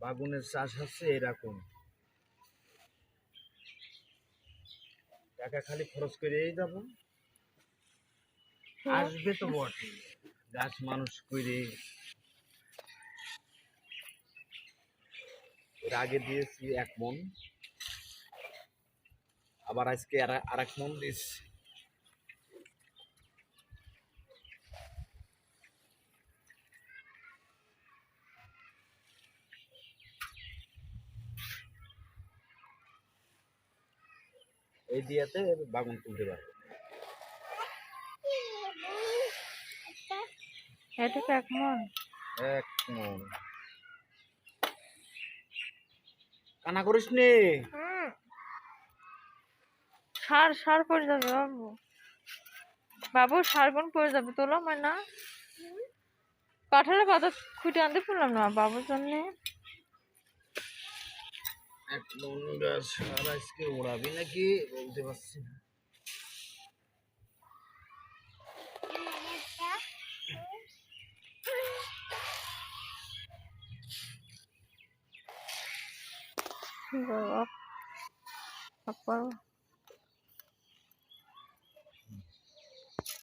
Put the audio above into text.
বাগুনের চাষ হচ্ছে এরকম, টাকা খালি খরচ করেই যাব, আসবে তো বটে। গাছ মানুষ করে এর আগে দিয়েছি 1 মণ, আবার আজকে আর 1 মণ দিয়েছি। এই দিয়াতে বাগুন তুলতে পারবে। এটা 1 মণ? 1 মণ। কানা করিস নি। সার পড়ে যাবে বাবু। বাবু সার কোন পড়ে যাবে, তোলো না। কাঁঠালের পাতা খুঁটে আনতে পারলাম না বাবুর জন্য। 1 মণ গাছ আর আজকে ওড়াবি নাকি বলতে পারছি না। বাবা